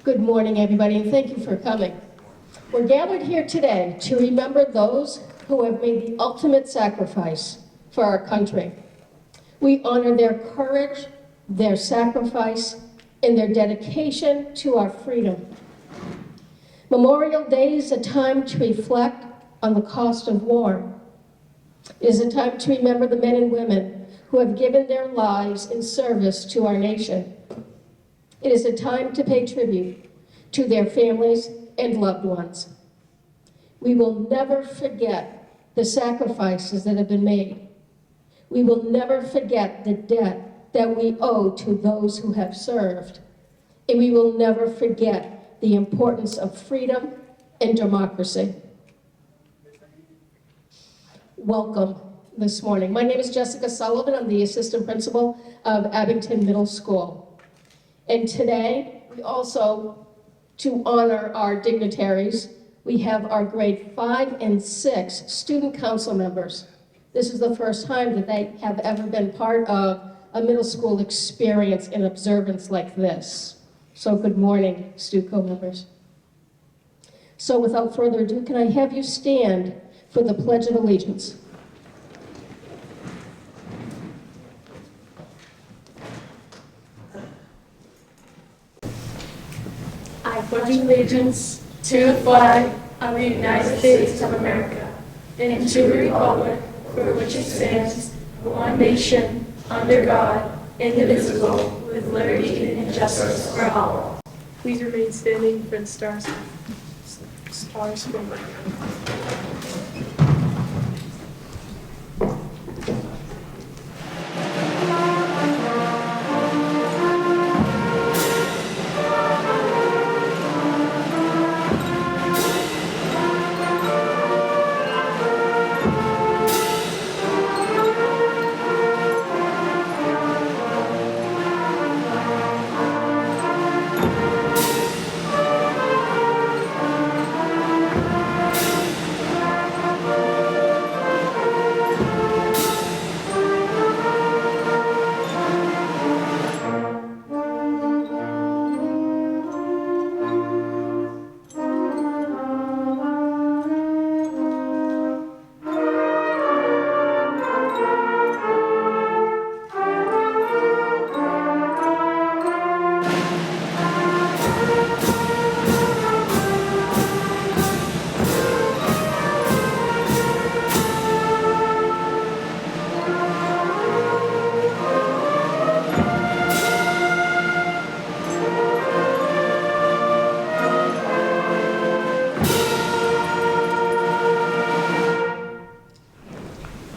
Good morning, everybody, and thank you for coming. We're gathered here today to remember those who have made the ultimate sacrifice for our country. We honor their courage, their sacrifice, and their dedication to our freedom. Memorial Day is a time to reflect on the cost of war. It is a time to remember the men and women who have given their lives in service to our nation. It is a time to pay tribute to their families and loved ones. We will never forget the sacrifices that have been made. We will never forget the debt that we owe to those who have served. And we will never forget the importance of freedom and democracy. Welcome this morning. My name is Jessica Sullivan. I'm the assistant principal of Abington Middle School. And today, we also, to honor our dignitaries, we have our grade 5 and 6 student council members. This is the first time that they have ever been part of a middle school experience and observance like this. So good morning, StuCo members. So without further ado, can I have you stand for the Pledge of Allegiance? I pledge allegiance to the flag of the United States of America and to the republic for which it stands, one nation, under God, indivisible, with liberty and justice for all. Please remain standing for the Star-Spangled Banner.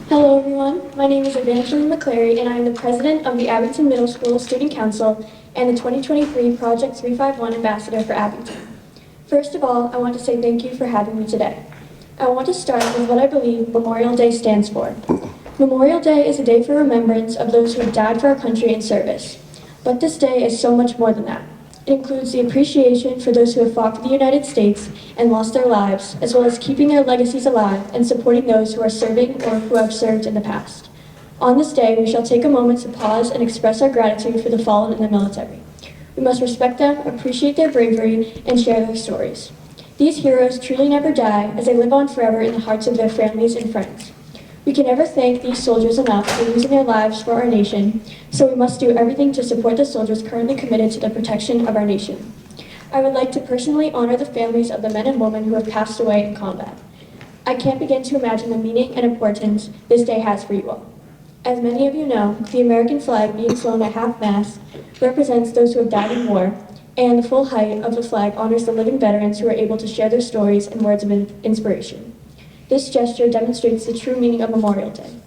Hello everyone, my name is Evangeline McClary and I am the president of the Abington Middle School Student Council and the 2023 Project 351 Ambassador for Abington. First of all, I want to say thank you for having me today. I want to start with what I believe Memorial Day stands for. Memorial Day is a day for remembrance of those who have died for our country in service. But this day is so much more than that. It includes the appreciation for those who have fought for the United States and lost their lives, as well as keeping their legacies alive and supporting those who are serving or who have served in the past. On this day, we shall take a moment to pause and express our gratitude for the fallen in the military. We must respect them, appreciate their bravery, and share their stories. These heroes truly never die, as they live on forever in the hearts of their families and friends. We can never thank these soldiers enough for losing their lives for our nation, so we must do everything to support the soldiers currently committed to the protection of our nation. I would like to personally honor the families of the men and women who have passed away in combat. I can't begin to imagine the meaning and importance this day has for you all. As many of you know, the American flag being flown at half-mast represents those who have died in war, and the full height of the flag honors the living veterans who are able to share their stories and words of inspiration. This gesture demonstrates the true meaning of Memorial Day,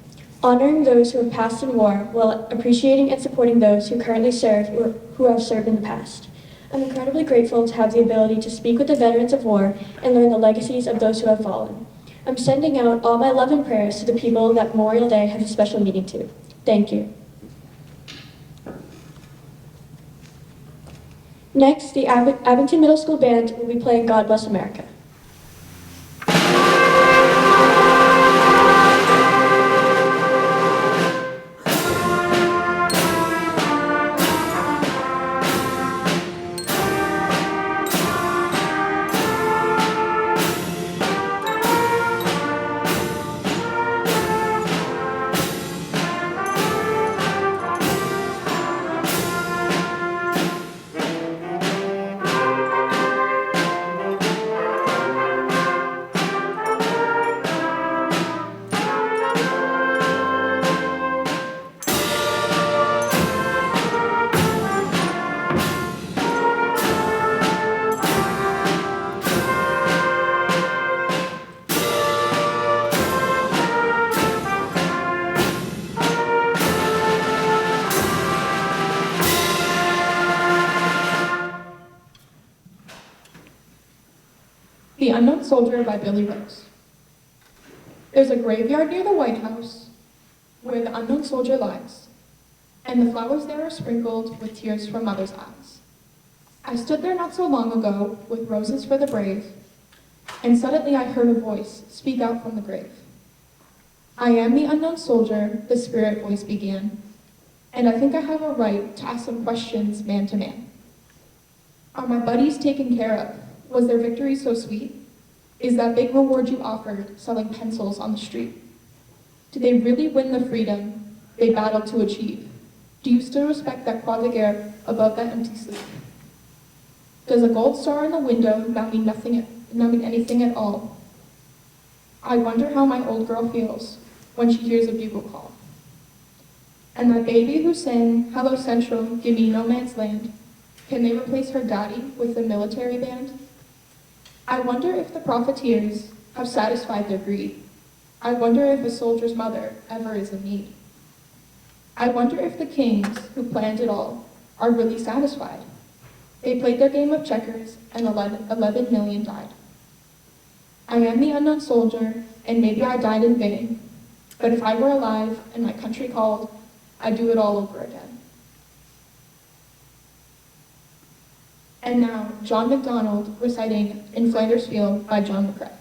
honoring those who have passed in war while appreciating and supporting those who currently serve or who have served in the past. I'm incredibly grateful to have the ability to speak with the veterans of war and learn the legacies of those who have fallen. I'm sending out all my love and prayers to the people that Memorial Day has a special meaning to. Thank you. Next, the Abington Middle School Band will be playing God Bless America. The Unknown Soldier by Billy Rose. There's a graveyard near the White House where the unknown soldier lies, and the flowers there are sprinkled with tears from mothers' eyes. I stood there not so long ago with roses for the brave, and suddenly I heard a voice speak out from the grave. I am the unknown soldier, the spirit voice began, and I think I have a right to ask some questions man to man. Are my buddies taken care of? Was their victory so sweet? Is that big reward you offered selling pencils on the street? Did they really win the freedom they battled to achieve? Do you still respect that croix de guerre above that empty sleeve? Does a gold star in the window now mean anything at all? I wonder how my old girl feels when she hears a bugle call. And that baby who sang, "Hello Central, give me no man's land," can they replace her daddy with a military band? I wonder if the profiteers have satisfied their greed. I wonder if a soldier's mother ever is in need. I wonder if the kings who planned it all are really satisfied. They played their game of checkers and 11 million died. I am the unknown soldier, and maybe I died in vain, but if I were alive and my country called, I'd do it all over again. And now, John MacDonald reciting In Flanders Field by John McCrae.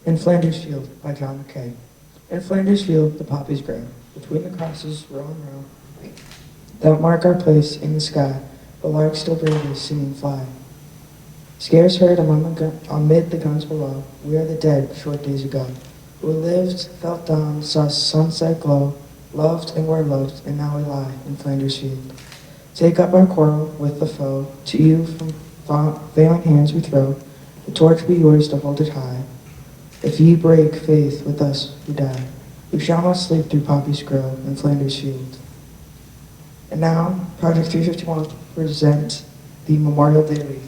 In Flanders Field by John McKay. In Flanders Field the poppies grow, between the crosses row and row, that mark our place in the sky, the lark still bravely singing fly. Scarce heard amid the guns below, we are the dead short days ago, who lived, felt dawn, saw sunset glow, loved and were loved, and now we lie in Flanders Field. Take up our quarrel with the foe, to you from failing hands we throw, the torch be yours to hold it high. If ye break faith with us who die, we shall not sleep through poppies grow in Flanders Field. And now, Project 351 present the Memorial Day Wreath.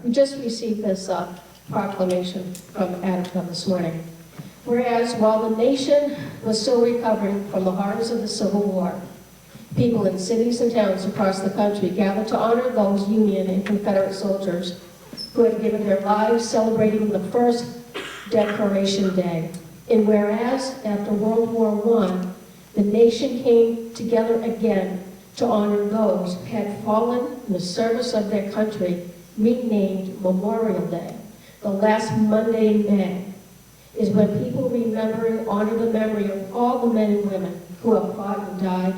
We just received this proclamation from Abington this morning. Whereas while the nation was still recovering from the horrors of the Civil War, people in cities and towns across the country gathered to honor those Union and Confederate soldiers who had given their lives celebrating the first Decoration Day. And whereas after World War I, the nation came together again to honor those who had fallen in the service of their country, renamed Memorial Day, the last Monday in May, is when people remember and honor the memory of all the men and women who have fought and died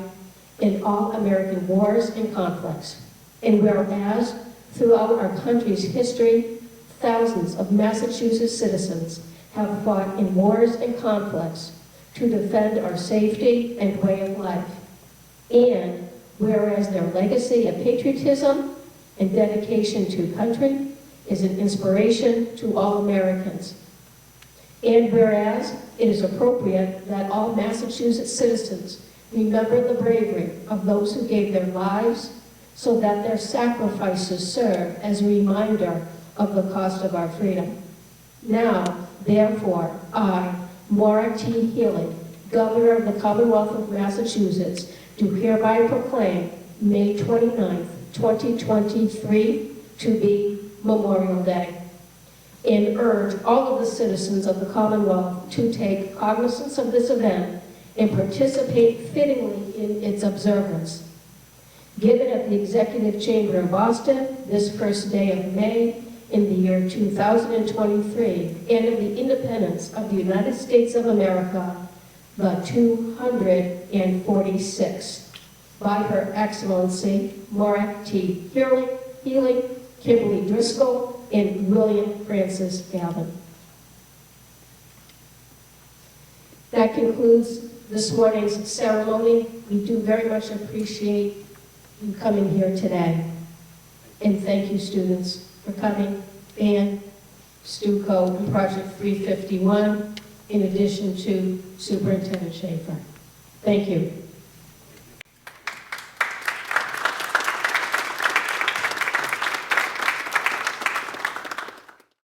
in all American wars and conflicts. And whereas throughout our country's history, thousands of Massachusetts citizens have fought in wars and conflicts to defend our safety and way of life. And whereas their legacy of patriotism and dedication to country is an inspiration to all Americans. And whereas it is appropriate that all Massachusetts citizens remember the bravery of those who gave their lives so that their sacrifices serve as a reminder of the cost of our freedom. Now, therefore, I, Maura T. Healy, Governor of the Commonwealth of Massachusetts, do hereby proclaim May 29th, 2023 to be Memorial Day, and urge all of the citizens of the Commonwealth to take cognizance of this event and participate fittingly in its observance. Given at the Executive Chamber in Boston this first day of May in the year 2023, and of the independence of the United States of America, the 246th, by Her Excellency Maura T. Healy, Kimberly Driscoll, and William Francis Gavin. That concludes this morning's ceremony. We do very much appreciate you coming here today. And thank you, students, for coming, and Stuco and Project 351, in addition to Superintendent Schaefer. Thank you.